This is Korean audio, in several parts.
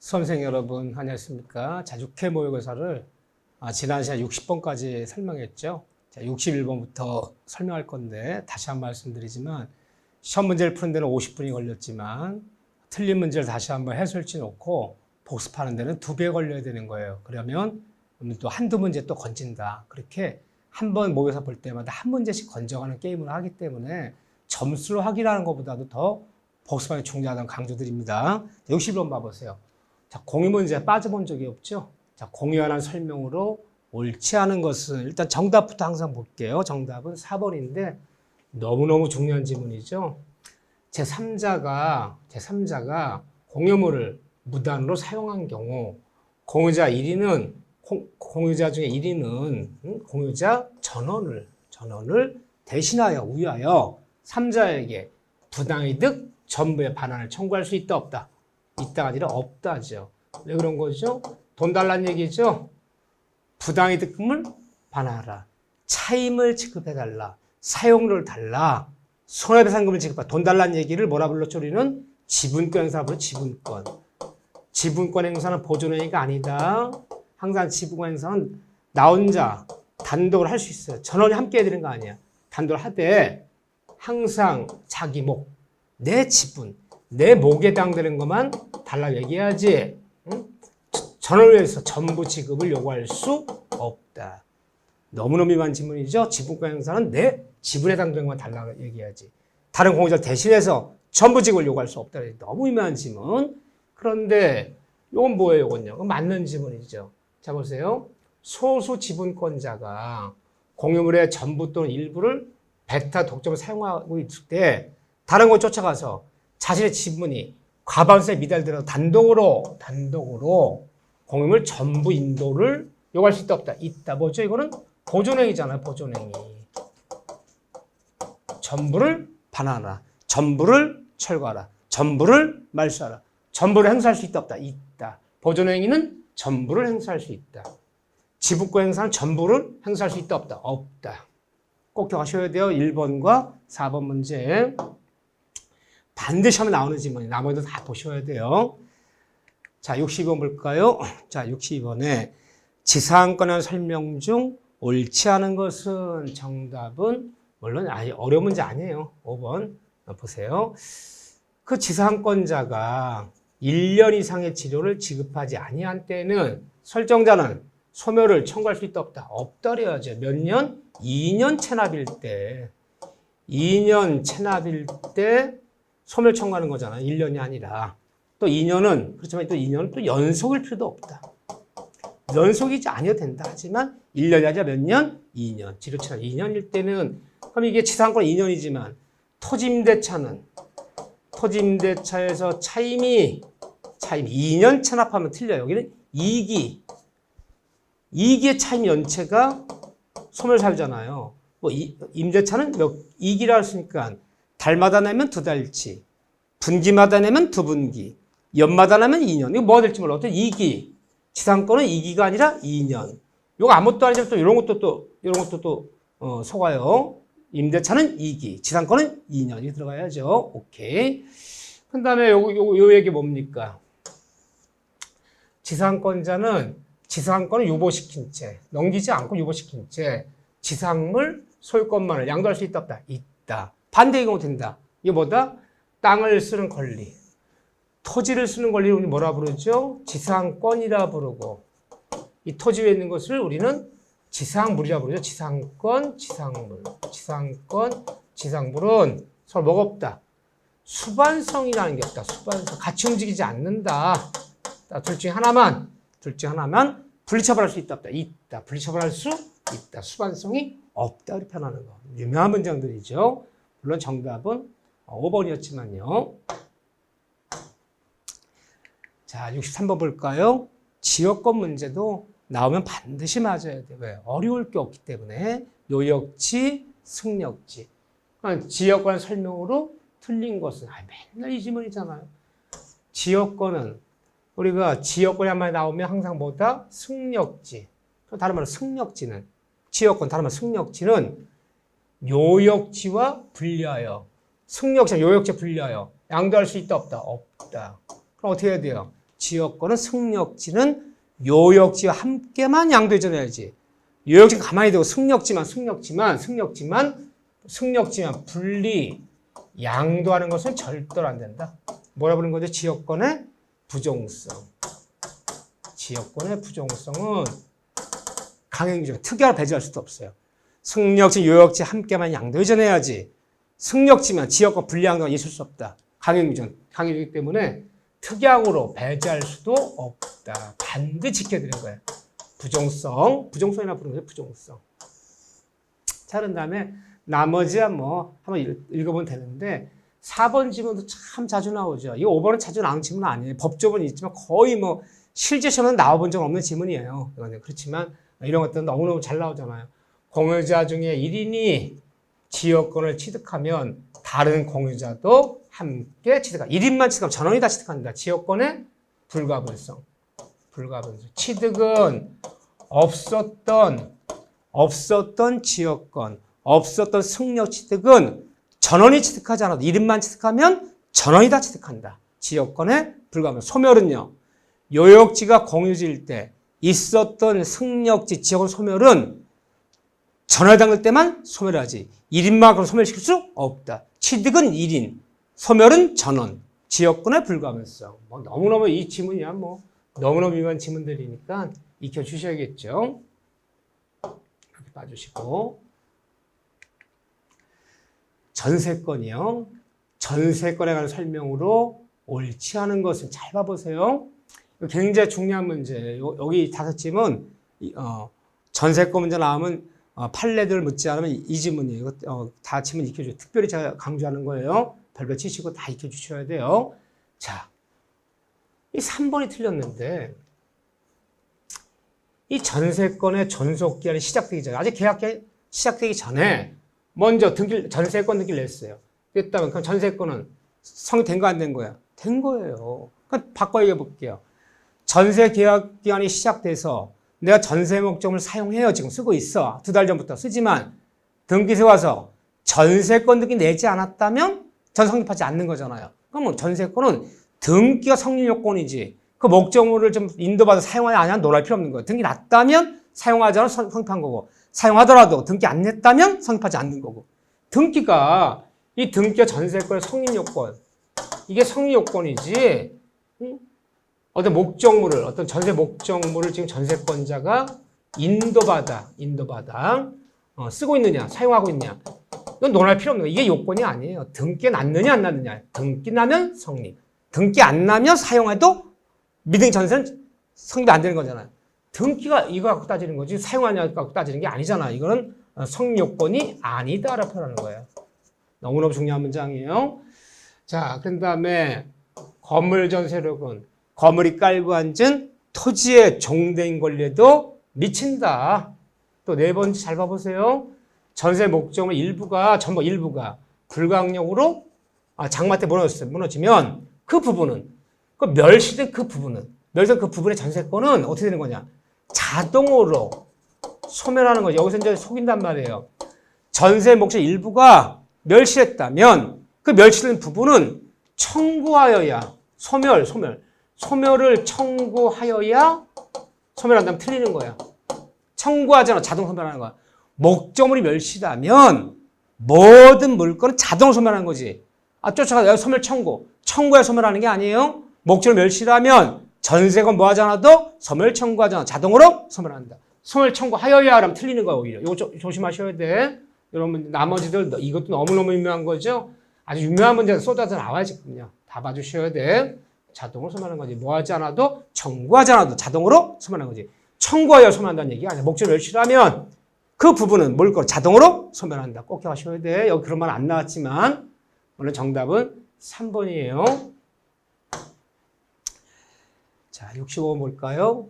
수험생 여러분 안녕하십니까. 자, 6회 모의고사를 지난 시간 60번까지 설명했죠. 자, 61번부터 설명할 건데 다시 한 번 말씀드리지만 시험 문제를 푸는 데는 50분이 걸렸지만 틀린 문제를 다시 한번 해설지 놓고 복습하는 데는 2배 걸려야 되는 거예요. 그러면 또 한두 문제 또 건진다. 그렇게 한 번 모의고사 볼 때마다 한 문제씩 건져가는 게임을 하기 때문에 점수로 확인하는 것보다도 더 복습하기 중요하다는 강조드립니다. 61번 봐보세요. 자, 공유 문제 빠져본 적이 없죠? 자, 공유하는 설명으로 옳지 않은 것은 일단 정답부터 항상 볼게요. 정답은 4번인데 너무너무 중요한 지문이죠. 제3자가 공유물을 무단으로 사용한 경우 공유자 1위는 공유자 중에 1위는 공유자 전원을 대신하여 우유하여 3자에게 부당이득 전부의 반환을 청구할 수 있다 없다. 있다가 아니라 없다죠. 왜 그런 거죠? 돈 달라는 얘기죠. 부당이득금을 반환하라. 차임을 지급해달라. 사용료를 달라. 손해배상금을 지급하라. 돈 달라는 얘기를 뭐라 불렀죠? 우리는 지분권 행사라 불러. 지분권. 지분권 행사는 보존행위가 아니다. 항상 지분권 행사는 나 혼자 단독으로 할 수 있어요. 전원이 함께 해야 되는 거 아니야. 단독으로 하되 항상 자기 목, 내 지분, 내 목에 해당되는 것만 달라고 얘기해야지. 응? 전원을 위해서 전부 지급을 요구할 수 없다. 너무너무 미만 지문이죠. 지분권 행사는 내 지분에 해당되는 것만 달라고 얘기해야지. 다른 공유자를 대신해서 전부 지급을 요구할 수 없다. 너무 미만 지문. 그런데 이건 뭐예요? 이건요. 맞는 지문이죠. 자, 보세요. 소수 지분권자가 공유물의 전부 또는 일부를 배타 독점을 사용하고 있을 때 다른 곳 쫓아가서 자신의 지분이 과반수에 미달되어 단독으로 공유물 전부 인도를 요구할 수 있다 없다. 있다. 뭐죠? 이거는 보존행위잖아요. 보존행위. 전부를 반환하라. 전부를 철거하라. 전부를 말소하라. 전부를 행사할 수 있다 없다. 있다. 보존행위는 전부를 행사할 수 있다. 지분권 행사는 전부를 행사할 수 있다 없다. 없다. 꼭 기억하셔야 돼요. 1번과 4번 문제. 반드시 하면 나오는 지문이 나머지도 다 보셔야 돼요. 자, 62번 볼까요? 자, 62번에 지사항권의 설명 중 옳지 않은 것은 정답은 물론 어려운 문제 아니에요. 5번 보세요. 그 지사항권자가 1년 이상의 치료를 지급하지 아니한 때는 설정자는 소멸을 청구할 수 있다 없다. 없다래야죠. 몇 년? 2년 체납일 때. 2년 체납일 때 소멸 청구하는 거잖아요. 1년이 아니라. 또 2년은, 그렇지만 또 2년은 또 연속일 필요도 없다. 연속이지 아니어도 된다. 하지만 1년이 아니라 몇 년? 2년. 지료체납 2년일 때는, 그럼 이게 지사항권 2년이지만, 토지임대차에서 차임이 2년 체납하면 틀려요. 여기는 2기의 차임 연체가 소멸사유잖아요. 뭐 임대차는 2기라 했으니까 달마다 내면 2달치, 분기마다 내면 2분기, 연마다 내면 2년. 이거 뭐가 될지 몰라. 어떤 2기. 지상권은 2기가 아니라 2년. 이거 아무것도 아니지만 또 이런 것도 속아요. 임대차는 2기, 지상권은 2년이 들어가야죠. 오케이. 그 다음에 요 얘기 뭡니까? 지상권자는 지상권을 유보시킨 채, 넘기지 않고 유보시킨 채 지상물 소유권만을 양도할 수 있다 없다? 있다. 반대의 경우 된다. 이게 뭐다? 땅을 쓰는 권리. 토지를 쓰는 권리를 우리 뭐라 부르죠? 지상권이라 부르고, 이 토지 위에 있는 것을 우리는 지상물이라 부르죠. 지상권, 지상물. 지상물은 서로 뭐가 없다? 수반성이라는 게 없다. 수반성. 같이 움직이지 않는다. 둘 중에 하나만 분리처벌할 수 있다 없다? 있다. 분리처벌할 수 있다. 수반성이 없다. 이렇게 표현하는 거. 유명한 문장들이죠. 물론 정답은 5번이었지만요. 자, 63번 볼까요? 지역권 문제도 나오면 반드시 맞아야 돼요. 왜? 어려울 게 없기 때문에. 요역지, 승역지. 그러니까 지역권 설명으로 틀린 것은 맨날 이 지문이잖아요. 지역권은 우리가 지역권이 한 마디 나오면 항상 뭐다? 승역지. 다른 말로 승역지는 지역권, 다른 말로 승역지는 요역지와 분리하여, 승역지와 요역지와 분리하여 양도할 수 있다 없다? 없다. 그럼 어떻게 해야 돼요? 지역권은 승력지는 요역지와 함께만 양도해줘야지. 요역지 가만히 두고 승력지만 분리 양도하는 것은 절대로 안 된다. 뭐라 부르는 거죠? 지역권의 부종성. 지역권의 부종성은 강행규정, 특이하게 배제할 수도 없어요. 승력지, 요역지 함께만 양도해줘야지. 승력지만 지역권 분리 양도가 있을 수 없다. 강행규정이기 때문에 특약으로 배제할 수도 없다. 반드시 지켜야 되는 거예요. 부종성이나 부르는 거죠. 부종성. 자, 그런 다음에 나머지야 뭐 한번 읽어보면 되는데 4번 지문도 참 자주 나오죠. 이 5번은 자주 나오는 지문은 아니에요. 법조문이 있지만 거의 뭐 실제 시험은 나와본 적 없는 지문이에요. 그렇지만 이런 것들은 너무너무 잘 나오잖아요. 공유자 중에 1인이 지역권을 취득하면 다른 공유자도 함께 취득한다. 1인만 취득하면 전원이 다 취득한다. 지역권의 불가분성. 취득은 없었던 지역권, 없었던 승력 취득은 전원이 취득하지 않아도 1인만 취득하면 전원이 다 취득한다. 지역권의 불가분성. 소멸은요. 요역지가 공유지일 때 있었던 승력지 지역권 소멸은 전원이 담글 때만 소멸하지 1인만 그럼 소멸시킬 수 없다. 취득은 1인, 소멸은 전원. 지역권의 불가분성. 뭐 너무너무 이 지문이야 뭐 너무너무 유명한 지문들이니까 익혀주셔야겠죠. 이렇게 봐주시고 전세권이요. 전세권에 관한 설명으로 옳지 않은 것은 잘 봐보세요. 굉장히 중요한 문제예요. 여기 5지문 전세권 문제 나오면 판례들을 묻지 않으면 이 지문이에요. 다 지문 익혀줘요. 특별히 제가 강조하는 거예요. 별별 치시고 다 익혀주셔야 돼요. 자, 이 3번이 틀렸는데 이 전세권의 존속기한이 시작되기 전에 아직 계약이 시작되기 전에 먼저 전세권 등기를 냈어요. 됐다면 그럼 전세권은 성립된 거 안 된 거야? 된 거예요. 그럼 바꿔 얘기해 볼게요. 전세 계약 기간이 시작돼서 내가 전세 목적을 사용해요. 지금 쓰고 있어. 2달 전부터 쓰지만 등기소에 와서 전세권 등기 내지 않았다면 전 성립하지 않는 거잖아요. 그러면 전세권은 등기가 성립 요건이지. 그 목적물을 좀 인도받아 사용하냐 안 하냐 논할 필요 없는 거예요. 등기 났다면 사용하지 않아 성립한 거고 사용하더라도 등기 안 냈다면 성립하지 않는 거고 이 등기가 전세권의 성립 요건 이게 성립 요건이지 어떤 전세 목적물을 지금 전세권자가 인도받아 쓰고 있느냐 사용하고 있느냐 이건 논할 필요 없는 거예요. 이게 요건이 아니에요. 등기 났느냐 안 났느냐 등기 나면 성립 등기 안 나면 사용해도 미등 전세는 성립이 안 되는 거잖아요. 등기가 이거 갖고 따지는 거지 사용하냐 갖고 따지는 게 아니잖아. 이거는 성립 요건이 아니다라고 표현하는 거예요. 너무너무 중요한 문장이에요. 자, 그 다음에 건물 전세력은 건물이 깔고 앉은 토지의 종된 권리에도 미친다. 또 4번째 잘 봐보세요. 전세 목적물 일부가 불가항력으로 장마 때 무너지면 그 부분은 멸실된 그 부분의 전세권은 어떻게 되는 거냐? 자동으로 소멸하는 거죠. 여기서 이제 속인단 말이에요. 전세 목적 일부가 멸실했다면 그 멸실된 부분은 청구하여야 소멸을 청구하여야 소멸한다면 틀리는 거야. 청구하잖아. 자동 소멸하는 거야. 목적물이 멸실하면 모든 물건은 자동으로 소멸하는 거지. 쫓아가서 청구해 소멸하는 게 아니에요. 목적을 멸실하면 전세권 뭐 하지 않아도 소멸 청구하잖아. 자동으로 소멸한다. 소멸 청구하여야 하면 틀리는 거야, 오히려. 이거 조심하셔야 돼. 여러분, 나머지들, 이것도 너무너무 유명한 거죠? 아주 유명한 문제가 쏟아져 나와야지, 그냥. 다 봐주셔야 돼. 자동으로 소멸하는 거지. 뭐 하지 않아도, 청구하지 않아도 자동으로 소멸하는 거지. 청구하여 소멸한다는 얘기가 아니야. 목적을 멸실하면 그 부분은 물건 자동으로 소멸한다. 꼭 기억하셔야 돼. 여기 그런 말 안 나왔지만, 오늘 정답은 3번이에요. 자, 65번 볼까요?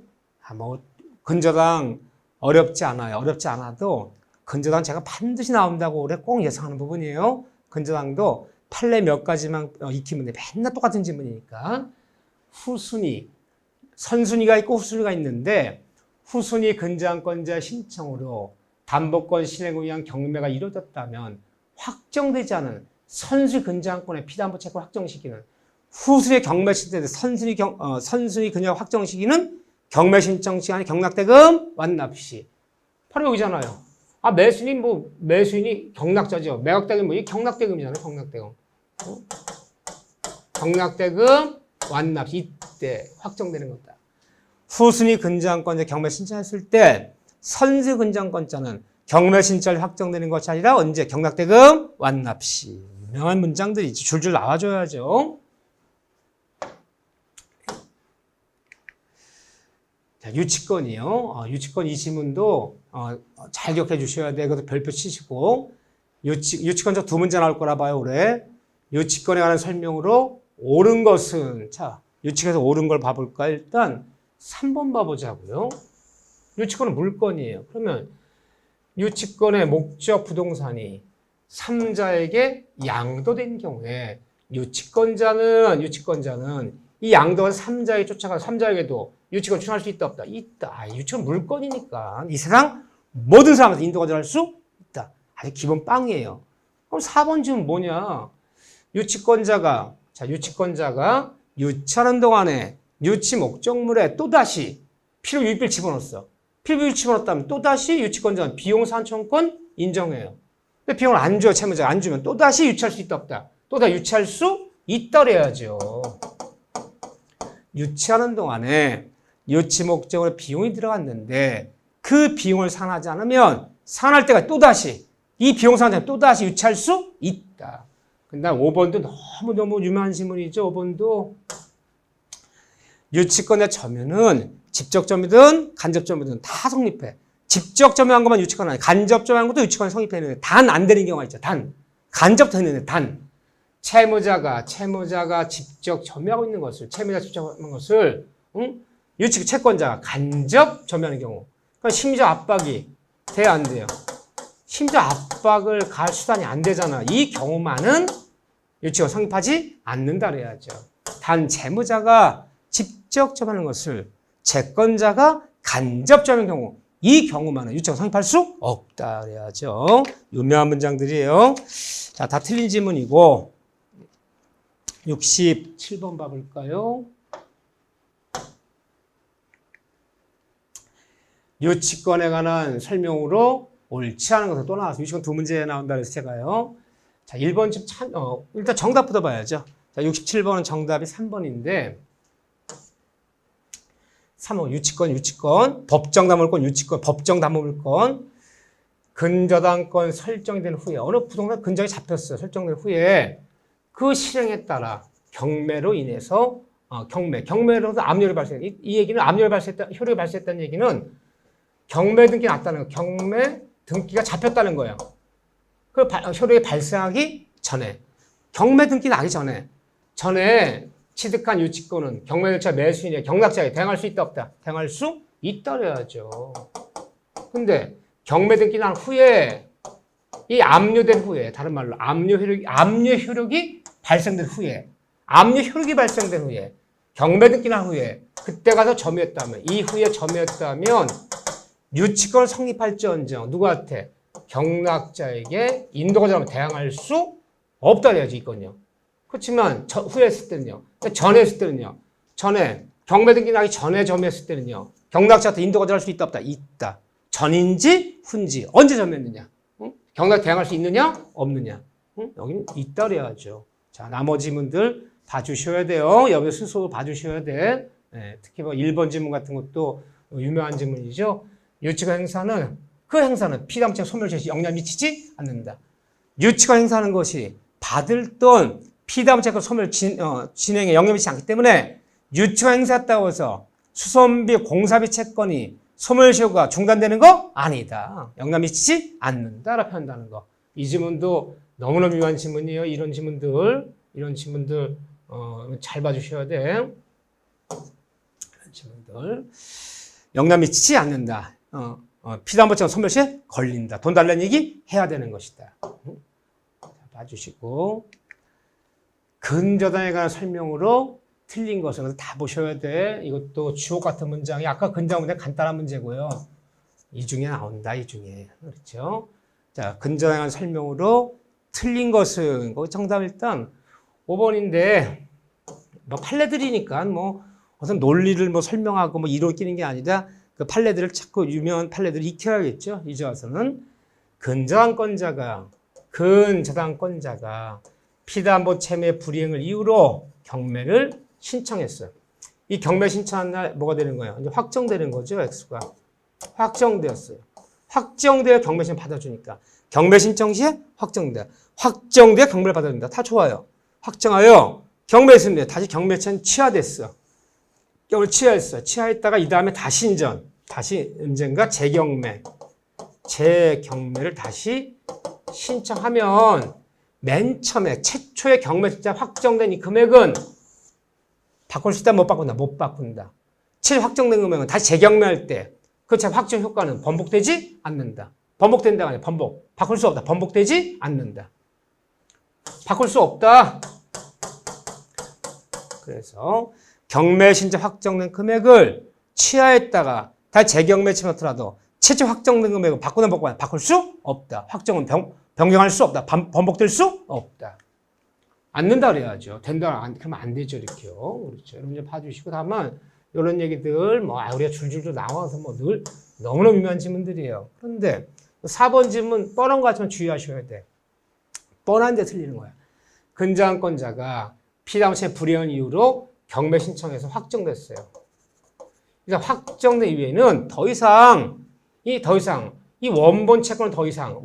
근저당 어렵지 않아요. 어렵지 않아도 근저당 제가 반드시 나온다고 올해 꼭 예상하는 부분이에요. 근저당도 판례 몇 가지만 익히면 돼. 맨날 똑같은 질문이니까. 후순위, 선순위가 있고 후순위가 있는데 후순위 근저당권자 신청으로 담보권 실행을 위한 경매가 이루어졌다면 확정되지 않은 선순위 근저당권의 피담보 채권을 확정시키는 후순위 경매 신청 선순위 근역 확정 시기는 경매 신청 시간에 경락대금 완납시. 바로 여기잖아요. 아, 매수인이 경락자죠. 매각대금 이 경락대금이잖아요. 경락대금. 경락대금 완납시. 이때 확정되는 거다. 후순위 근저당권자 경매 신청했을 때 선수 근저당권자는 경매 신청이 확정되는 것이 아니라 언제 경락대금 완납시. 유명한 문장들이 줄줄 나와줘야죠. 자, 유치권이요. 유치권 이 지문도 잘 기억해 주셔야 돼. 이것도 별표 치시고. 유치권자 두 문제 나올 거라 봐요, 올해. 유치권에 관한 설명으로 옳은 것은, 자, 유치권에서 옳은 걸 봐볼까? 일단 3번 봐보자고요. 유치권은 물건이에요. 그러면 유치권의 목적 부동산이 3자에게 양도된 경우에 유치권자는 이 양도가 3자에 쫓아가서 3자에게도 유치권 추천할 수 있다 없다? 있다. 유치권 물건이니까 이 세상 모든 사람한테 인도 거절할 수 있다. 아주 기본 빵이에요. 그럼 4번 지금 뭐냐? 유치권자가 유치하는 동안에 유치 목적물에 또다시 필요 유입비를 집어넣었어. 필요 유입비를 집어넣었다면 또다시 유치권자는 비용 산청권 인정해요. 근데 비용을 안 줘요. 채무자가 안 주면 또다시 유치할 수 있다 없다? 또다시 유치할 수 있다 그래야죠. 유치하는 동안에 유치 목적으로 비용이 들어갔는데 그 비용을 상환하지 않으면 상환할 때가 또다시 이 비용 상환을 또다시 유치할 수 있다. 근데 5번도 너무너무 유명한 지문이죠. 5번도 유치권의 점유는 직접 점유든 간접 점유든 다 성립해. 직접 점유한 것만 유치권 아니야. 간접 점유한 것도 유치권에 성립되는데 단 안 되는 경우가 있죠. 단. 간접 되는데 단. 채무자가 직접 점유하고 있는 것을 유치 채권자가 간접 점유하는 경우. 그러니까 심리적 압박이 돼야 안 돼요. 심리적 압박을 가할 수단이 안 되잖아. 이 경우만은 유치가 성립하지 않는다 그래야죠. 단 채무자가 직접 점유하는 것을 채권자가 간접 점유하는 경우 이 경우만은 유치가 성립할 수 없다 그래야죠. 유명한 문장들이에요. 자, 다 틀린 지문이고 67번 봐볼까요? 유치권에 관한 설명으로 옳지 않은 것을 또 나와서 유치권 두 문제 나온다 그래서 제가요. 자, 1번 집 일단 정답부터 봐야죠. 자, 67번은 정답이 3번인데 3호 유치권, 법정담보물권, 유치권, 법정담보물권, 근저당권 설정된 후에 어느 부동산 근저당이 잡혔어요. 설정된 후에 그 실행에 따라 경매로 인해서 경매로도 압류를 발생했다. 이 얘기는 압류를 발생했다, 효력이 발생했다는 얘기는 경매 등기 났다는 거, 경매 등기가 잡혔다는 거예요. 그 효력이 발생하기 전에, 경매 등기 나기 전에 취득한 유치권은 경매 절차 매수인의 경락자에게 대항할 수 있다 없다? 대항할 수 있다 그래야죠. 근데 경매 등기 난 후에 이 압류된 후에, 다른 말로 압류 효력이 발생된 후에, 경매 등기 난 후에 그때 가서 점유했다면, 이후에 점유했다면 유치권을 성립할지언정 누구한테? 경락자에게 인도거절하면 대항할 수 없다 그래야지 이건요. 그렇지만 후에 했을 때는요. 전에 했을 때는요. 전에 경매 등기 나기 전에 점유했을 때는요. 경락자한테 인도거절할 수 있다 없다? 있다. 전인지 후인지 언제 점유했느냐? 응? 경락 대항할 수 있느냐? 없느냐? 응? 여기는 있다 그래야죠. 자, 나머지 문들 봐주셔야 돼요. 여러분 스스로 봐주셔야 돼. 네, 특히 뭐 1번 지문 같은 것도 유명한 지문이죠. 유치권 행사는 피담책 소멸시에 영향 미치지 않는다. 유치권 행사하는 것이 받을 돈 피담책 소멸 진행에 영향 미치지 않기 때문에 유치권 행사했다고 해서 수선비 공사비 채권이 소멸시효가 중단되는 거 아니다. 영향 미치지 않는다라고 표현한다는 거. 이 지문도 너무너무 유명한 지문이에요. 이런 지문들 잘 봐주셔야 돼. 이런 지문들 영향 미치지 않는다. 피담보증 소멸시에 걸린다. 돈 달라는 얘기 해야 되는 것이다. 자, 봐주시고 근저당에 관한 설명으로 틀린 것을 다 보셔야 돼. 이것도 주옥 같은 문장이 아까 근저당 문제 간단한 문제고요. 이 중에 나온다. 이 중에 그렇죠. 자, 근저당에 관한 설명으로 틀린 것은 정답 일단 5번인데 뭐 판례들이니까 뭐 어떤 논리를 뭐 설명하고 뭐 이론 끼는 게 아니라 그 판례들을 자꾸 유명한 판례들을 익혀야겠죠. 이제 와서는 근저당권자가 피담보 채무의 불이행을 이유로 경매를 신청했어요. 이 경매 신청한 날 뭐가 되는 거예요? 이제 확정되는 거죠. 액수가 확정되었어요. 확정되어 경매 신청 받아주니까 경매 신청 시에 확정돼. 확정돼 경매를 받아준다. 다 좋아요. 확정하여 경매 승인돼. 다시 경매처는 취하됐어. 경을 취하했어. 취하했다가 이 다음에 다시 인전, 다시 언젠가 재경매를 다시 신청하면 맨 처음에 최초의 경매 신청 확정된 이 금액은 바꿀 수 있다 못 바꾼다? 못 바꾼다. 최초 확정된 금액은 다시 재경매할 때 그 확정 효과는 번복되지 않는다. 번복된다가 아니라 바꿀 수 없다. 번복되지 않는다. 바꿀 수 없다. 그래서 경매 신청 확정된 금액을 취하했다가 다시 재경매 치면더라도 최초 확정된 금액을 바꿀 수 없다. 확정은 변경할 수 없다. 번복될 수 없다. 않는다 그래야죠. 된다. 그러면 안 되죠. 이렇게요. 그렇죠. 여러분 좀 봐주시고 다만 이런 얘기들 우리가 줄줄줄 나와서 늘 너무너무 유명한 질문들이에요. 그런데 4번 질문 뻔한 거 같지만 주의하셔야 돼. 뻔한데 틀리는 거야. 근저당권자가 피담보채무 불이행 이유로 경매 신청해서 확정됐어요. 그래서 확정된 이후에는 더 이상 이 원본 채권은 더 이상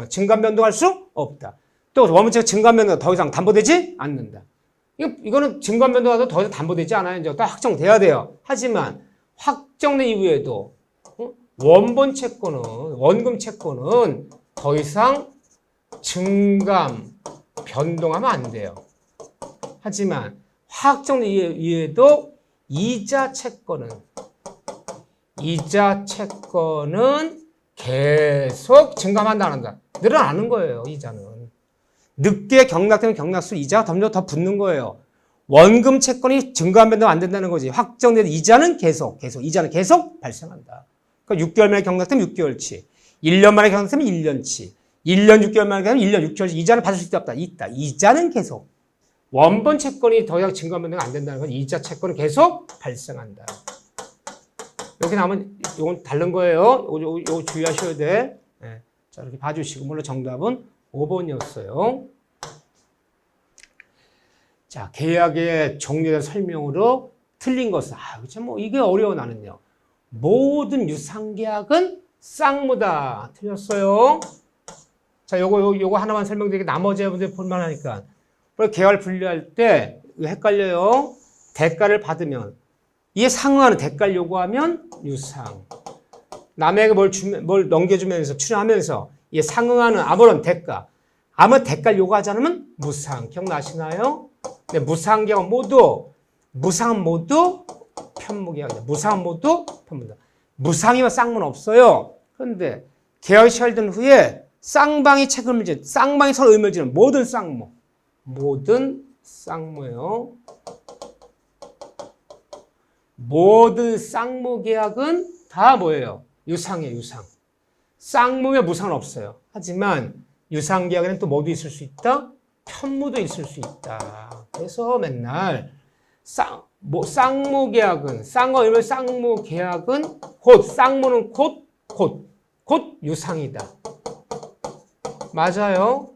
증감 변동할 수 없다. 또 원본 채권 증감 변동 더 이상 담보되지 않는다. 이거는 증감 변동하도 더 이상 담보되지 않아요. 이제 또 확정돼야 돼요. 하지만 확정된 이후에도 원금 채권은 더 이상 증감 변동하면 안 돼요. 하지만 확정된 이후에도 이자 채권은 계속 증감한다 안 한다. 늘어나는 거예요. 이자는. 늦게 경락되면 경락수 이자가 점점 더 붙는 거예요. 원금 채권이 증감 변동 안 된다는 거지. 확정된 이자는 계속 발생한다. 그러니까 6개월 만에 경락되면 6개월치, 1년 만에 경락되면 1년치, 1년 6개월 만에 경락되면 1년 6개월치 이자는 받을 수 있다 없다. 있다. 이자는 계속. 원본 채권이 더 이상 증감 변동이 안 된다는 건 이자 채권은 계속 발생한다. 이렇게 나오면 이건 다른 거예요. 이거 주의하셔야 돼. 네. 자, 이렇게 봐주시고 물론 정답은 5번이었어요. 자, 계약의 종료된 설명으로 틀린 것은 그렇죠. 이게 어려워 나는요. 모든 유상계약은 쌍무다. 틀렸어요. 자, 요거 하나만 설명드리게 나머지 분들 볼만하니까. 계약을 분류할 때 헷갈려요. 대가를 받으면 이에 상응하는 대가를 요구하면 유상. 남에게 뭘 넘겨주면서 출연하면서 이에 상응하는 아무런 대가를 요구하지 않으면 무상. 기억나시나요? 네, 무상계약은 모두 편무계약이다. 무상이면 쌍무는 없어요. 그런데 계약이 시작된 후에 쌍방이 서로 의무를 지는 모든 쌍무예요. 모든 쌍무 계약은 다 뭐예요? 유상이에요, 유상. 쌍무면 무상은 없어요. 하지만 유상 계약에는 또 뭐도 있을 수 있다? 편무도 있을 수 있다. 그래서 맨날 쌍무 계약은 쌍무는 곧 유상이다. 맞아요.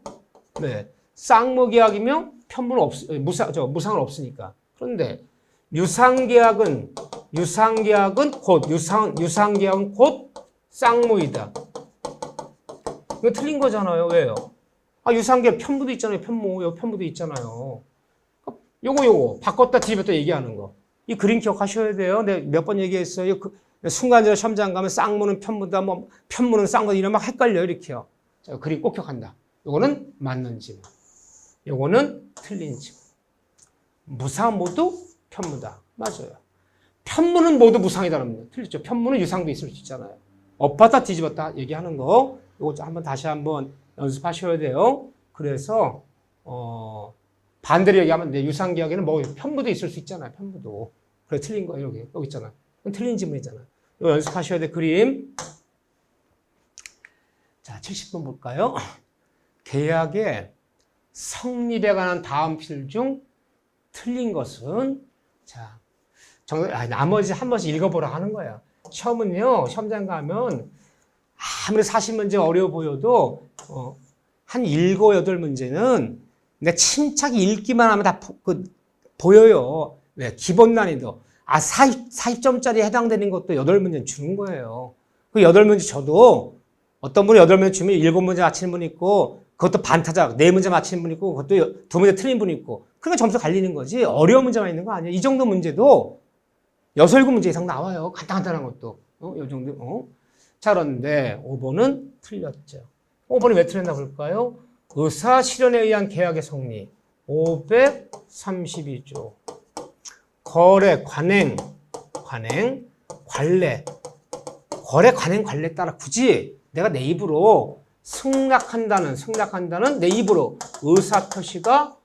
네. 쌍무 계약이면 편무는 무상은 없으니까. 그런데 유상계약은 곧 쌍무이다. 이거 틀린 거잖아요. 왜요? 유상계약 편무도 있잖아요. 편무도 있잖아요. 요거 바꿨다 뒤집었다 얘기하는 거. 이 그림 기억하셔야 돼요. 내가 몇 번 얘기했어요. 순간적으로 시험장 가면 쌍무는 편무다, 편무는 쌍무다 이러면 막 헷갈려요. 이렇게요. 자, 그림 꼭 기억한다. 요거는 맞는 지문. 요거는 틀린 지문. 무상 모두 편무다. 맞아요. 편무는 모두 무상이다랍니다. 틀렸죠. 편무는 유상도 있을 수 있잖아요. 엎었다 뒤집었다 얘기하는 거. 이거 다시 한번 연습하셔야 돼요. 그래서 반대로 얘기하면 유상계약에는 편무도 있을 수 있잖아요. 편무도. 그래 틀린 거예요. 여기 있잖아. 틀린 지문이잖아. 이거 연습하셔야 돼. 그림. 자, 70번 볼까요? 계약의 성립에 관한 다음 필 중 틀린 것은 자, 나머지 한 번씩 읽어보라 하는 거야. 시험은요, 시험장 가면 아무리 40문제 어려워 보여도 한 7, 8문제는 내가 침착히 읽기만 하면 다 보여요. 왜? 기본 난이도. 40점짜리 해당되는 것도 8문제 주는 거예요. 그 8문제 줘도 어떤 분이 8문제 주면 7문제 맞히는 분 있고 그것도 반타작 4문제 맞히는 분 있고 그것도 2문제 틀린 분 있고 그러니까 점수 갈리는 거지 어려운 문제만 있는 거 아니에요. 이 정도 문제도 6, 7문제 이상 나와요. 간단한 것도. 이 정도. 자, 그런데 5번은 틀렸죠. 5번이 왜 틀렸나 볼까요? 의사 실현에 의한 계약의 성립. 532조. 거래, 관행, 관례. 거래, 관행, 관례에 따라 굳이 내가 내 입으로 승낙한다는 내 입으로 의사표시가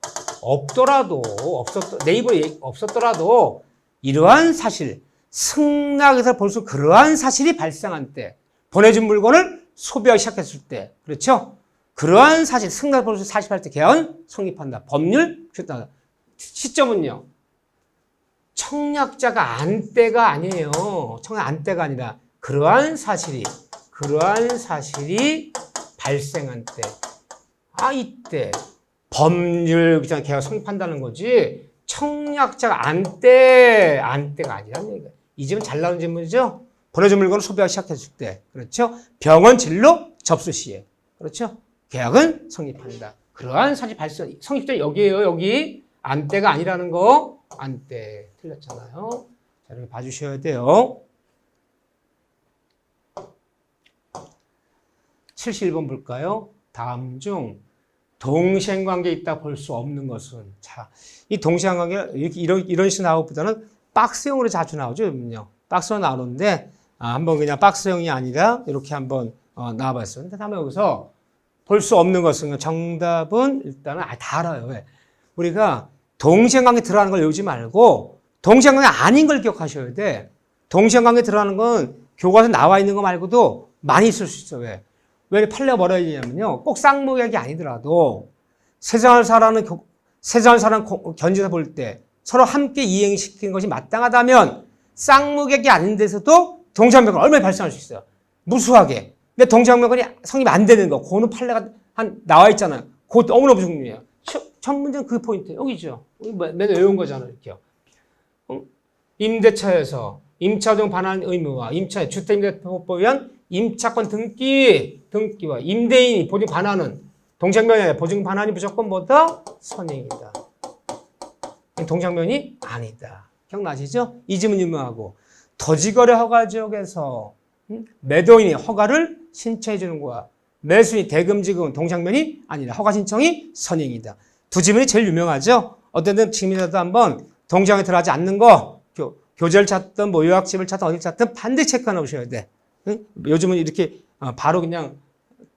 내 입으로 없었더라도 이러한 사실, 승낙에서 볼 수 그러한 사실이 발생한 때, 보내준 물건을 소비하기 시작했을 때, 그렇죠? 그러한 사실, 승낙을 볼 수 사실할 때 계약은 성립한다. 법률, 시점은요. 청약자가 안때가 아니에요. 청약 안때가 아니라 그러한 사실이 발생한 때, 이때 법률 계약 성립한다는 거지. 청약자가 안때가 아니라는 얘기예요. 이 집은 잘 나오는 질문이죠. 보내준 물건을 소비하기 시작했을 때, 그렇죠? 병원 진료 접수 시에, 그렇죠? 계약은 성립한다. 그러한 사실 발생, 성립자 여기에요. 여기 안때가 아니라는 거, 안때 틀렸잖아요. 자, 이렇게 봐주셔야 돼요. 71번 볼까요? 다음 중 동시행관계에 있다 볼 수 없는 것은 자, 이 동시행관계가 이런 식으로 나오기보다는 박스형으로 자주 나오죠. 박스로 나오는데 한번 그냥 박스형이 아니라 이렇게 한번 나와봤어요. 근데 다음에 여기서 볼 수 없는 것은 정답은 일단은 다 알아요. 왜? 우리가 동시행관계 들어가는 걸 외우지 말고 동시행관계 아닌 걸 기억하셔야 돼. 동시행관계 들어가는 건 교과서에 나와 있는 거 말고도 많이 있을 수 있어요. 왜? 왜 판례가 뭐라 얘기냐면요. 꼭 쌍무계약이 아니더라도 세상을 사는 견지서 볼 때 서로 함께 이행시키는 것이 마땅하다면 쌍무계약이 아닌 데서도 동시행관계가 얼마나 발생할 수 있어요. 무수하게. 근데 동시행관계가 성립 안 되는 거. 그거는 판례가 나와 있잖아요. 그거 너무너무 중요해요. 첫 문제는 그 포인트. 여기죠. 맨날 외운 거잖아요. 이렇게요. 임대차에서 임차용 반환 의무와 임차의 주택임대법에 의한 임차권 등기와 임대인이 보증 반환은 동시행면에 보증 반환이 무조건 뭐다? 선행이다. 동시행면이 아니다. 기억나시죠? 이 지문 유명하고 토지거래 허가 지역에서 매도인이 허가를 신청해 주는 거야. 매수인이 대금지급은 동시행면이 아니다. 허가 신청이 선행이다. 두 지문이 제일 유명하죠? 어쨌든 지금이라도 한번 동시행에 들어가지 않는 거 교재를 찾든 뭐 요약집을 찾든 어딜 찾든 반드시 체크해 놓으셔야 돼. 요즘은 이렇게 바로 그냥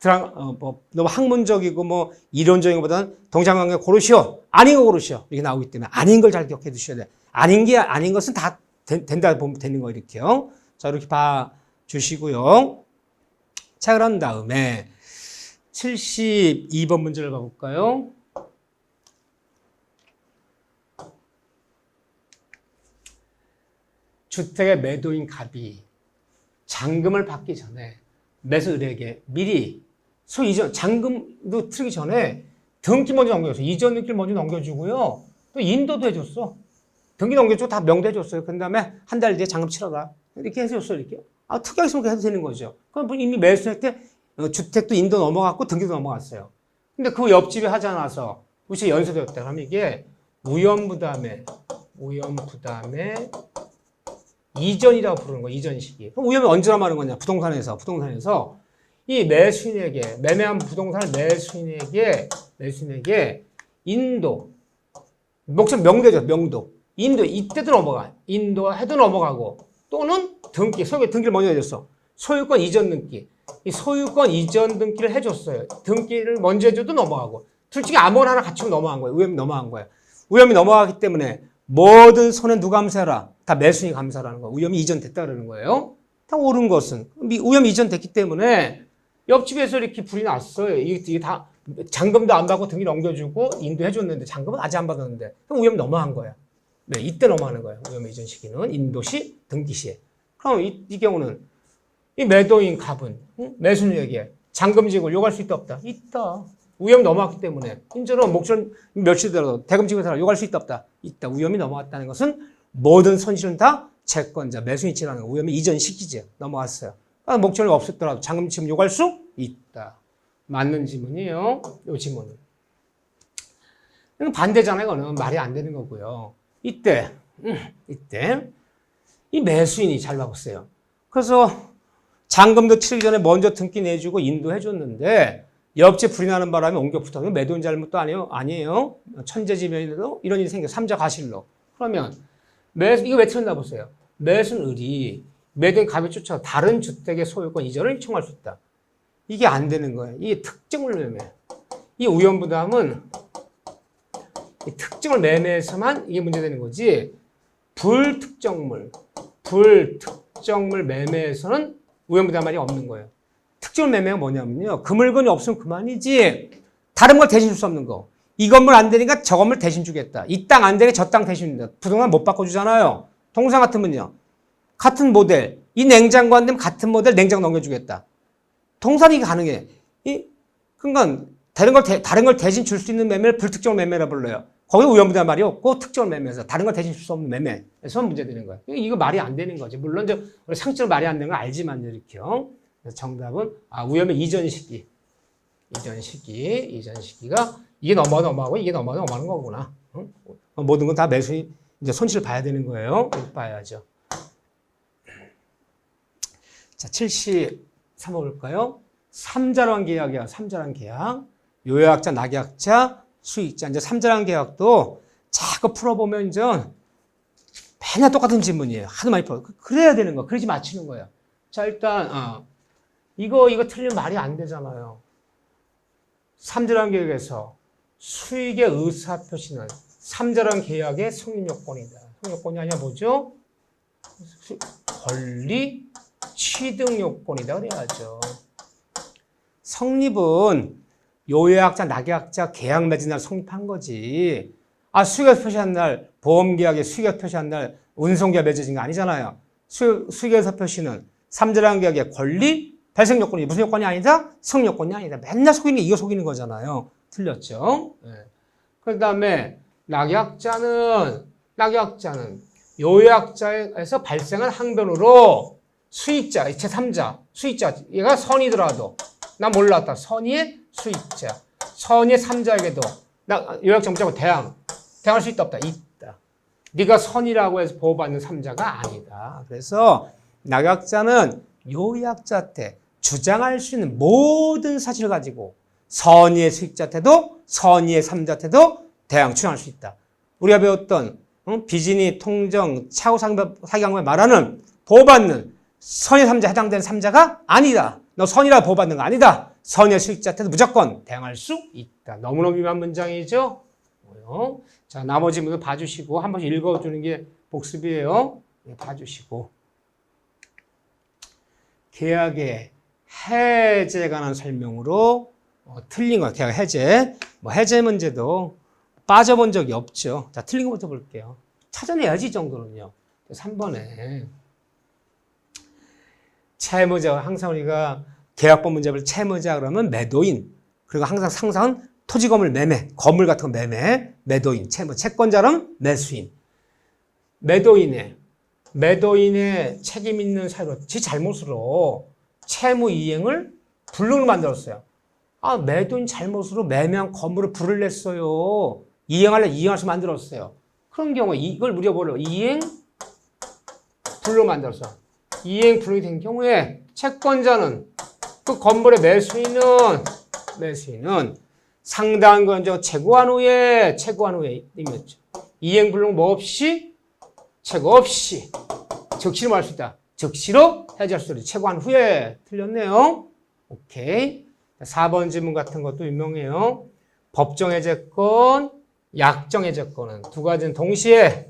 너무 학문적이고 뭐 이론적인 것보다는 동시행관계 고르시오. 아닌 거 고르시오. 이렇게 나오기 때문에 아닌 걸 잘 기억해 두셔야 돼. 아닌 것은 다 된다 보면 되는 거 이렇게요. 자, 이렇게 봐 주시고요. 자, 그런 다음에 72번 문제를 봐볼까요? 주택의 매도인 갑이 잔금을 받기 전에 매수인에게 미리 이전 잔금도 틀기 전에 등기 먼저 넘겨줬어. 이전 등기를 먼저 넘겨주고요. 또 인도도 해줬어. 등기 넘겨주고 다 명도 해줬어요. 그 다음에 한 달 뒤에 잔금 치러라. 이렇게 해줬어. 이렇게. 특이하게 있으면 해도 되는 거죠. 그럼 이미 매수할 때 주택도 인도 넘어갔고 등기도 넘어갔어요. 근데 그 옆집에 하지 않아서 우리 연소되었다. 그러면 이게 우연부담에 이전이라고 부르는 거야. 이전 시기. 그럼 우연이 언제 남하는 거냐? 부동산에서 이 매수인에게 매매한 부동산을 매수인에게 인도 목적 명도죠. 명도. 인도 이때도 넘어가. 인도 해도 넘어가고 또는 등기 소유권 등기를 먼저 해줬어. 소유권 이전 등기. 이 소유권 이전 등기를 해줬어요. 등기를 먼저 해줘도 넘어가고 둘 중에 아무거나 하나 갖추면 넘어간 거예요. 우연히 넘어간 거예요. 우연히 넘어가기 때문에 모든 손해 누가 감사해라? 다 매수인이 감사라는 거예요. 우연히 이전됐다 그러는 거예요. 다 옳은 것은 우연히 이전됐기 때문에 옆집에서 이렇게 불이 났어요. 이게 다 잔금도 안 받고 등기 넘겨주고 인도해줬는데 잔금은 아직 안 받았는데 그럼 위험 넘어간 거야. 네, 이때 넘어가는 거예요. 위험 이전 시기는 인도시, 등기시에. 그럼 이 경우는 이 매도인 갑은 매수인에게 잔금 지급을 요구할 수 있다 없다? 있다. 위험 넘어갔기 때문에 인저는 목전 며칠더라도 대금 지급을 요구할 수 있다 없다? 있다. 위험이 넘어갔다는 것은 모든 손실은 다 채권자, 매수인이 지나는 거. 위험이 이전 시기죠. 넘어갔어요. 그러니까 목전이 없었더라도 잔금 지급 요구할 수 있다. 맞는 지문이에요. 이 지문은. 반대잖아요. 이거는 말이 안 되는 거고요. 이때 이 매수인이 잘 봐보세요. 그래서 잔금도 치르기 전에 먼저 등기 내주고 인도해줬는데 옆집 불이 나는 바람에 옮겨 붙어서 매도인 잘못도 아니에요. 천재지변이라도 이런 일이 생겨. 삼자 가실로. 그러면 이거 왜 틀렸나 보세요. 매수인이 매도인 갑이 쫓아 다른 주택의 소유권 이전을 요청할 수 있다. 이게 안 되는 거예요. 이게 특정을 매매. 이 우연부담은 이 특정을 매매해서만 이게 문제되는 거지. 불특정물 매매에서는 우연부담 말이 없는 거예요. 특정을 매매가 뭐냐면요. 그 물건이 없으면 그만이지. 다른 걸 대신 줄 수 없는 거. 이 건물 안 되니까 저 건물 대신 주겠다. 이 땅 안 되니까 저 땅 대신 준다. 부동산 못 바꿔주잖아요. 동사 같으면요. 같은 모델. 이 냉장고 안 되면 같은 모델 냉장고 넘겨주겠다. 동사는 이게 가능해. 그러니까 다른 걸 대신 줄 수 있는 매매를 불특정 매매라 불러요. 거기 우연부담 말이 없고 특정을 매매해서 다른 걸 대신 줄 수 없는 매매에서 문제되는 거예요. 이거 말이 안 되는 거지. 물론 우리 상식적으로 말이 안 되는 건 알지만 이렇게요. 정답은 우연의 이전 시기가 이게 넘어가고 이게 넘어가는 거구나. 모든 건 다 매수인 이제 손실을 봐야 되는 거예요. 봐야죠. 자, 73번 볼까요? 삼자란 계약이야. 삼자란 계약. 요약자, 낙약자, 수익자. 이제 삼자란 계약도 자꾸 풀어보면 이제 맨날 똑같은 질문이에요. 하도 많이 풀어. 그래야 되는 거. 그래야지 맞추는 거예요. 자, 일단 이거 틀리면 말이 안 되잖아요. 삼자란 계약에서 수익의 의사표시는 삼자란 계약의 성립요건이다. 성립요건이 아니라 뭐죠? 권리 취득요건이다 그래야죠. 성립은 요약자, 낙약자, 계약 맺은 날 성립한 거지. 수익액 표시한 날, 보험계약에 수익액 표시한 날, 운송계약 맺어진 거 아니잖아요. 수익에서 표시는 삼자란 계약의 권리, 발생 요건이 무슨 요건이 아니다? 성립 요건이 아니다. 맨날 속이는 게 이거 속이는 거잖아요. 틀렸죠? 네. 그 다음에 낙약자는 요약자에서 발생한 항변으로 수익자, 제3자, 수익자, 얘가 선이더라도 나 몰랐다. 선의의 수익자, 선의의 3자에게도 요약자 문자고 대항할 수 있다 없다? 있다. 네가 선이라고 해서 보호받는 3자가 아니다. 그래서 낙약자는 요약자한테 주장할 수 있는 모든 사실을 가지고 선의의 수익자한테도 선의의 3자한테도 대항 주장할 수 있다. 우리가 배웠던 비진이, 통정, 차후 사기강에 말하는 보호받는 선의 3자 해당되는 3자가 아니다. 너 선이라 보호받는 거 아니다. 선의 수익자한테도 무조건 대항할 수 있다. 너무너무 유명한 문장이죠. 자, 나머지 문을 봐주시고 한 번씩 읽어주는 게 복습이에요. 봐주시고 계약의 해제에 관한 설명으로 틀린 거 계약 해제. 해제 문제도 빠져본 적이 없죠. 자, 틀린 것부터 볼게요. 찾아내야지 이 정도는요. 3번에 채무자, 항상 우리가 계약법 문제 볼 채무자 그러면 매도인, 그리고 항상 상상은 토지 건물 매매, 건물 같은 거 매매, 매도인, 채권자는 매수인. 매도인의 책임 있는 사유로 지 잘못으로 채무 이행을 불능을 만들었어요. 매도인 잘못으로 매매한 건물을 불을 냈어요. 이행할 수 만들었어요. 그런 경우에 이걸 우려보려 이행 불능 만들었어. 이행 불능이 된 경우에 채권자는 그 건물의 매수인은 상당한 건 채고한 후에 임했죠. 이행 불능 뭐 없이 채고 없이 즉시로 할 수 있다. 즉시로 해제할 수 있다. 채고한 후에 틀렸네요. 오케이. 4번 질문 같은 것도 유명해요. 법정 해제권, 약정 해제권은 두 가지는 동시에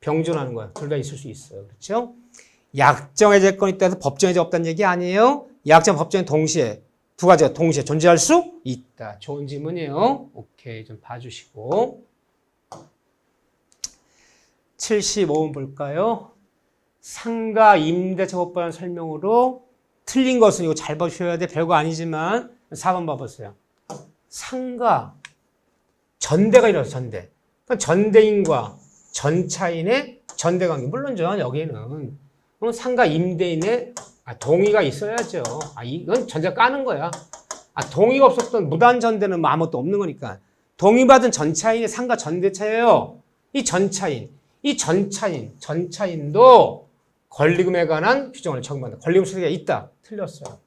병존하는 거예요. 둘 다 있을 수 있어요. 그렇죠? 약정 해제권이 있다 해서 법정 해제 없다는 얘기 아니에요. 약정 법정에 동시에 두 가지가 동시에 존재할 수 있다. 좋은 질문이에요. 오케이, 좀 봐주시고. 75번 볼까요? 상가 임대차법관 설명으로 틀린 것은 이거 잘 보셔야 돼. 별거 아니지만 4번 봐보세요. 상가 전대가 일어나서 전대. 그러니까 전대인과 전차인의 전대관계. 물론죠. 여기는 상가 임대인의 동의가 있어야죠. 이건 전제가 까는 거야. 동의가 없었던 무단 전대는 뭐 아무것도 없는 거니까. 동의받은 전차인의 상가 전대차예요. 이 전차인도 권리금에 관한 규정을 적용한다. 권리금 소득이 있다. 틀렸어요.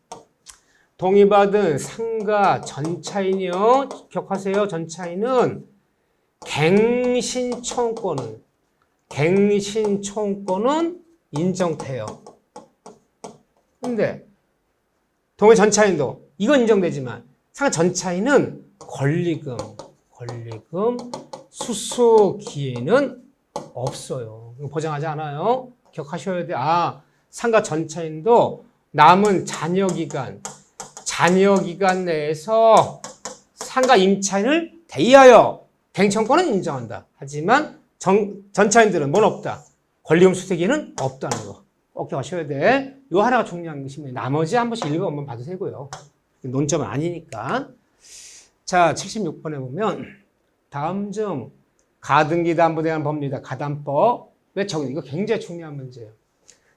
동의받은 상가 전차인이요. 기억하세요. 전차인은 갱신청권은 인정돼요. 근데 동의 전차인도 이건 인정되지만 상가 전차인은 권리금 수수 기회는 없어요. 보장하지 않아요. 기억하셔야 돼. 상가 전차인도 남은 잔여기간 내에서 상가 임차인을 대의하여 갱청권은 인정한다. 하지만 전차인들은 뭔 없다. 권리금 수수기회는 없다는 거. 꼭 기억하셔야 돼. 이 하나가 중요한 것입니다. 나머지 한 번씩 읽어보면 봐도 되고요. 논점은 아니니까. 자, 76번에 보면 다음 중 가등기 담보에 대한 법률이다. 가담법. 왜 적용? 이거 굉장히 중요한 문제예요.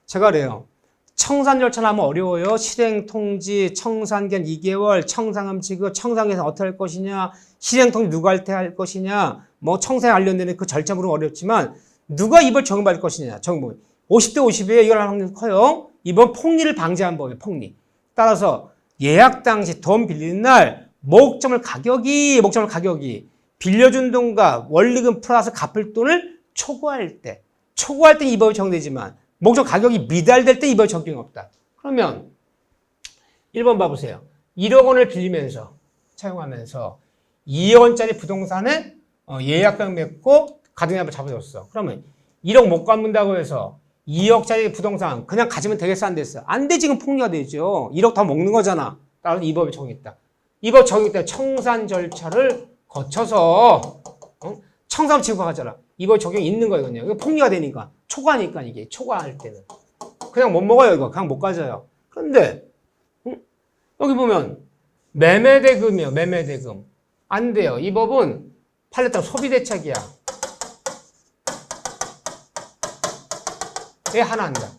제가 그래요. 청산 절차는 하면 어려워요. 실행 통지, 청산기간 2개월, 청산금 지급, 청산에서 어떻게 할 것이냐, 실행 통지 누가 할 때 할 것이냐, 뭐 청산에 관련된 그 절차물은 어렵지만 누가 이걸 적용받을 것이냐. 적용 50대 50이에요. 이걸 하는 확률이 커요. 이번 폭리를 방지한 법이에요. 폭리. 따라서 예약 당시 돈 빌리는 날 목적물 가격이 빌려준 돈과 원리금 플러스 갚을 돈을 초과할 때 이 법이 적용되지만 목적 가격이 미달될 때 이 법이 적용이 없다. 그러면 1번 봐보세요. 1억 원을 빌리면서 차용하면서 2억 원짜리 부동산에 예약금 맺고 가등기합을 잡아줬어. 그러면 1억 못 갚는다고 해서 2억짜리 부동산 그냥 가지면 되겠어? 안 됐어? 안 돼. 지금 폭리가 되죠. 1억 더 먹는 거잖아. 따라서 이 법이 적용했다. 이 법 적용했기 때문에 청산 절차를 거쳐서 청산 지급하잖아. 이 법 적용이 있는 거거든요. 이거 폭리가 되니까. 초과니까 이게. 초과할 때는. 그냥 못 먹어요. 이거. 그냥 못 가져요. 그런데 여기 보면 매매대금이요. 매매대금. 안 돼요. 이 법은 팔렸다가 소비대책이야. 왜 하나 한다?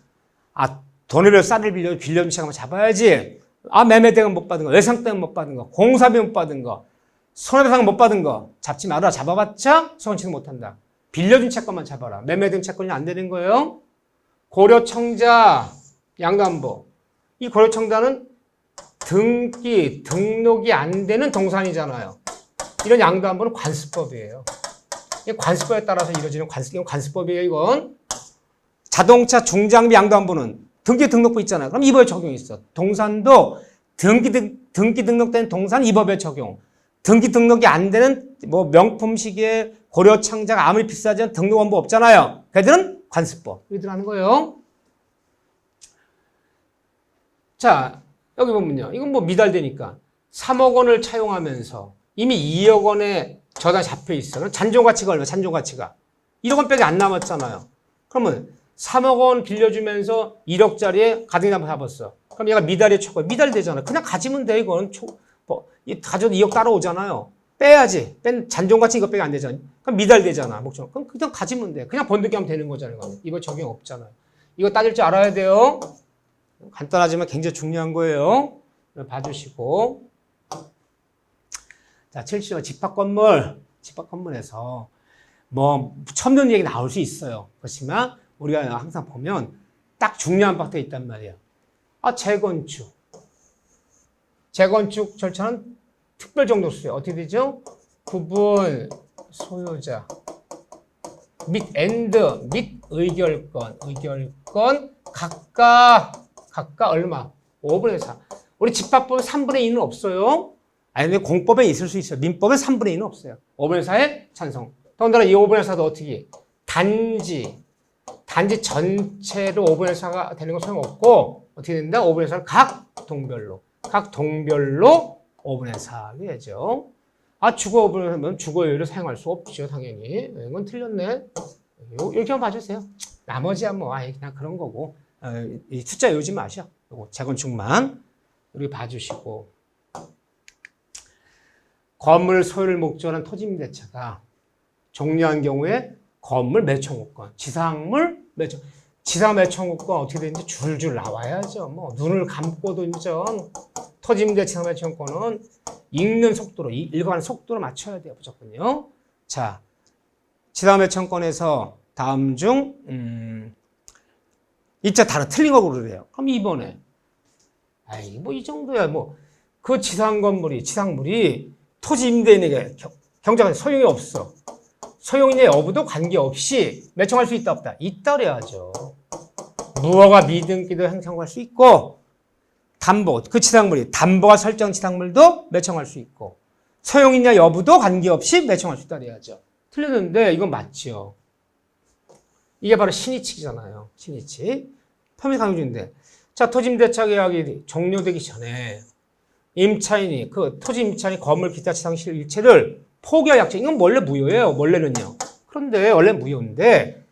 돈을 쌀을 빌려준 채가 잡아야지. 매매대금 못 받은 거, 외상대금 못 받은 거, 공사비 못 받은 거, 손해배상 못 받은 거 잡지 마라. 잡아봤자 손치도 못 한다. 빌려준 채권만 잡아라. 매매대금 채권이 안 되는 거예요. 고려청자 양도안보. 이 고려청자는 등록이 안 되는 동산이잖아요. 이런 양도안보는 관습법이에요. 관습법에 따라서 이루어지는 관습법이에요. 이건. 자동차 중장비 양도안보는 등기등록부 있잖아요. 그럼 이 법에 적용이 있어. 동산도 등기 등록된 동산 이 법에 적용. 등기 등록이 안 되는 뭐 명품 시계 고려창자가 아무리 비싸지만 등록원부 없잖아요. 걔들은 관습법. 이들 하는 거예요. 자, 여기 보면요. 이건 뭐 미달되니까 3억 원을 차용하면서 이미 2억 원의 저당이 잡혀 있어. 그럼 잔존가치가 얼마? 잔존가치가 1억 원밖에 안 남았잖아요. 그러면 3억 원 빌려주면서 1억짜리에 가등기담보 잡았어. 그럼 얘가 미달의 초과. 미달되잖아. 그냥 가지면 돼. 이거는 가져도 2억 따라오잖아요. 빼야지. 잔존가치 이것밖에 안 되잖아. 그럼 미달되잖아. 목적. 그럼 그냥 가지면 돼. 그냥 번득이 하면 되는 거잖아요. 이거 적용 없잖아요. 이거 따질 줄 알아야 돼요. 간단하지만 굉장히 중요한 거예요. 봐주시고. 자, 70번 집합건물에서 뭐 처음 듣는 얘기 나올 수 있어요. 그렇지만 우리가 항상 보면 딱 중요한 파트가 있단 말이에요. 재건축 절차는 특별 정도수요. 어떻게 되죠? 구분 소유자 및 의결권 각각 얼마? 5분의 4. 우리 집합법은 3분의 2는 없어요. 아니, 공법에 있을 수 있어요. 민법에 3분의 2는 없어요. 5분의 4의 찬성. 더군다나 이 5분의 4도 어떻게? 단지 전체로 5분의 4가 되는 건 소용없고 어떻게 된다? 5분의 4를 각 동별로. 각 동별로 5분의 4 되죠. 아, 주거 5분의 4면 주거요일을 사용할 수 없죠, 당연히. 이건 틀렸네. 이렇게 한번 봐주세요. 나머지야 뭐 그냥 그런 거고. 이 숫자 외우지 마셔. 요거 재건축만 이렇게 봐주시고. 건물 소유를 목적으로 한 토지임대차가 종료한 경우에 건물 매청구권, 지상물 매청, 지상 매청구권 어떻게 되는지 줄줄 나와야죠. 뭐 눈을 감고도 인정. 토지임대 지상 매청구권은 읽는 속도로, 읽어가는 속도로 맞춰야 돼요, 무조건요. 자, 지상 매청권에서 다음 중 이자 다른 틀린 거 고르래요. 그럼 2번에 뭐 이 정도야. 뭐 그 지상 건물이 지상물이 토지 임대인에게 경작한 소용이 없어. 소용이냐 여부도 관계없이 매청할 수 있다 없다. 있다 그래야죠. 무허가 미등기도 행청할 수 있고 담보, 그 지상물이 담보가 설정 지상물도 매청할 수 있고 소용이냐 여부도 관계없이 매청할 수 있다 그래야죠. 틀렸는데 이건 맞죠. 이게 바로 신의칙이잖아요. 신의칙. 편의 강조인데. 자, 토지임대차 계약이 종료되기 전에 임차인이 그 토지 임차인이 건물 기타 지상실 일체를 포기할 약정. 이건 원래 무효예요. 원래는요. 그런데 원래 무효인데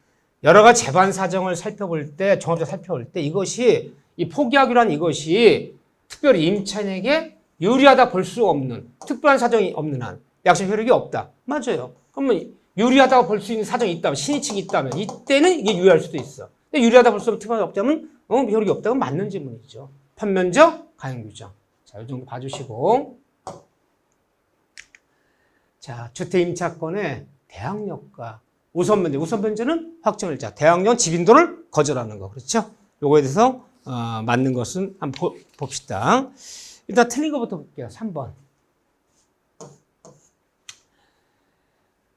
여러 가지 재반 사정을 살펴볼 때 종합적으로 살펴볼 때 이것이 이 포기하기로 한 이것이 특별히 임차인에게 유리하다 볼 수 없는 특별한 사정이 없는 한 약정 효력이 없다. 맞아요. 그러면 유리하다고 볼 수 있는 사정이 있다면 신의칙이 있다면 이때는 이게 유효할 수도 있어. 근데 유리하다 볼 수 없는 특별한 없다면 효력이 없다면 맞는 질문이죠. 판면적 가용규정. 자, 이 정도 봐주시고. 자, 주택임차권의 대항력과 우선변제. 우선변제는 확정을 자, 대항력 집인도를 거절하는 거. 그렇죠? 요거에 대해서 맞는 것은 한번 봅시다. 일단 틀린 것부터 볼게요. 3번.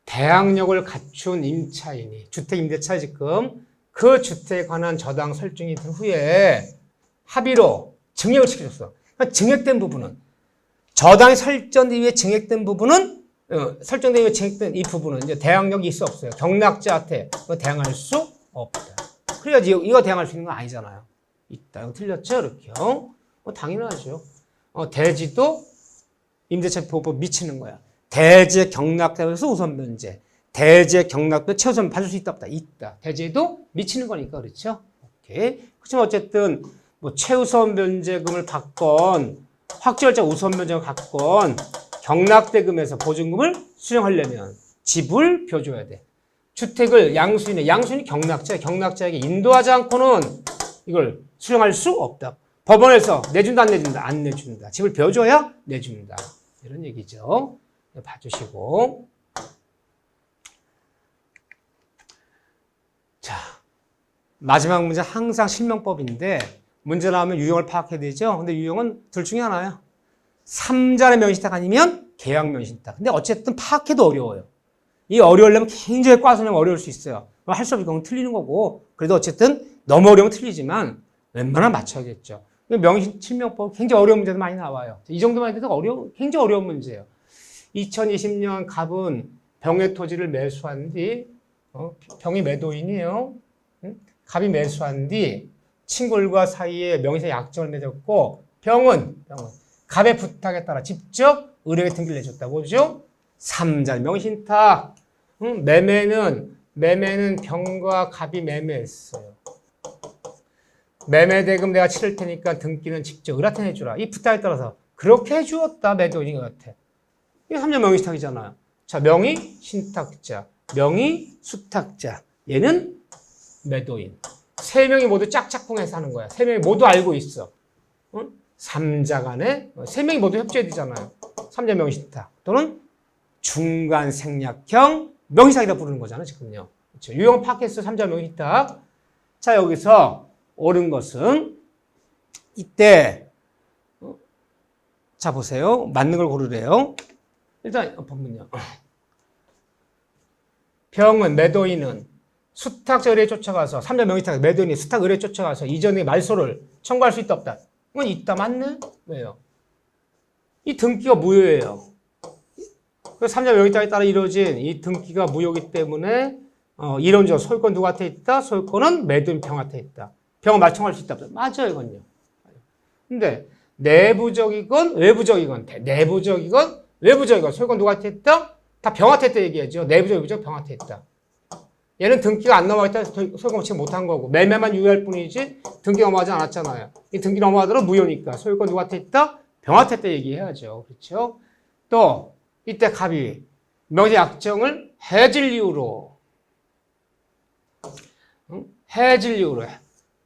대항력을 갖춘 임차인이 주택임대차 지금 그 주택에 관한 저당 설정이 된 후에 합의로 증액을 시켜줬어. 그러니까 증액된 부분은 저당이 설정된 이후에 증액된 부분은 설정된 이후에 증액된 이 부분은 이제 대항력이 있어 없어요. 경락자한테 대항할 수 없다. 그래야지 이거 대항할 수 있는 건 아니잖아요. 있다. 이거 틀렸죠? 이렇게요. 당연하죠. 대지도 임대차 보호법 미치는 거야. 대지의 경락되면서 우선 변제. 대지의 경락도 최우선 받을 수 있다 없다. 있다. 대지에도 미치는 거니까 그렇죠. 오케이. 그렇지만 어쨌든 뭐 최우선 변제금을 받건 확정일자 우선 변제금을 받건 경락대금에서 보증금을 수령하려면 집을 벼줘야 돼. 주택을 양수인이 경락자야. 경락자에게 인도하지 않고는 이걸 수령할 수 없다. 법원에서 내준다 안 내준다? 안 내준다. 집을 벼줘야 내준다. 이런 얘기죠. 봐주시고. 자, 마지막 문제 항상 실명법인데 문제 나오면 유형을 파악해야 되죠. 근데 유형은 둘 중에 하나야. 3자의 명의신탁 아니면 계약 명의신탁. 근데 어쨌든 파악해도 어려워요. 이 어려우려면 굉장히 과서는 어려울 수 있어요. 할 수 없는 경우는 틀리는 거고. 그래도 어쨌든 너무 어려우면 틀리지만 웬만하면 맞춰야겠죠. 명의신 실명법 굉장히 어려운 문제도 많이 나와요. 이 정도만 해도 굉장히 어려운 문제예요. 2020년 갑은 병의 토지를 매수한 뒤 병이 매도인이에요. 갑이 매수한 뒤 친구들과 사이에 명의상 약정을 맺었고 병은 갑의 부탁에 따라 직접 의뢰에 등기를 내줬다. 뭐죠? 3자 명의신탁. 매매는 병과 갑이 매매했어요. 매매대금 내가 치를 테니까 등기는 직접 의뢰한테 해주라. 이 부탁에 따라서 그렇게 해주었다. 매도인인 것 같아. 이게 3자 명의신탁이잖아요. 자, 명의신탁자, 명의수탁자. 얘는 매도인. 세 명이 모두 짝짝꿍해서 하는 거야. 세 명이 모두 알고 있어. 3자 간에 세 명이 모두 협조해야 되잖아요. 3자 명의신탁 또는 중간 생략형 명의신탁이라고 부르는 거잖아요. 지금요. 그렇죠. 유형 파악했어. 3자 명의신탁. 자, 여기서 옳은 것은 이때 자 보세요. 맞는 걸 고르래요. 일단 보면요. 병은 매도인은 수탁자 의뢰에 쫓아가서 3자 명의신탁 매도인이 수탁 의뢰에 쫓아가서 이전의 말소를 청구할 수 있다 없다. 이건 있다 맞네? 왜요? 이 등기가 무효예요. 3자 명의신탁에 따라 이루어진 이 등기가 무효이기 때문에 이론적 소유권 누구한테 있다? 소유권은 매도인 병한테 있다. 병은 말청할 수 있다 없다. 맞아요 이건요. 근데 내부적이건 외부적이건 내부적이건 외부적이건 소유권 누구한테 있다? 다 병한테 있다 얘기하죠. 내부적 외부적 병한테 있다. 얘는 등기가 안 넘어가 있다 소유권 취득 못한 거고 매매만 유효할 뿐이지 등기 넘어가지 않았잖아요. 이 등기 넘어가더라도 무효니까 소유권 누구한테 있다? 병한테 있다 얘기해야죠. 그렇죠? 또 이때 갑이 명의 약정을 해질 이유로 해질 이유로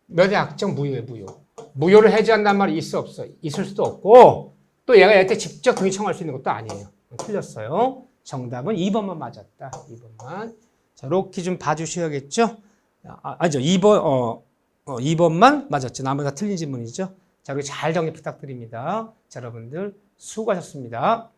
명의 약정 무효에 무효. 무효를 해지한단 말이 있어 없어? 있을 수도 없고 또 얘가 얘한테 직접 등기 청구할 수 있는 것도 아니에요. 틀렸어요. 정답은 2번만 맞았다. 2번만. 자, 이렇게 좀 봐주셔야겠죠? 아니죠. 2번만 맞았죠. 나머지 다 틀린 질문이죠. 자, 그리고 잘 정리 부탁드립니다. 자, 여러분들 수고하셨습니다.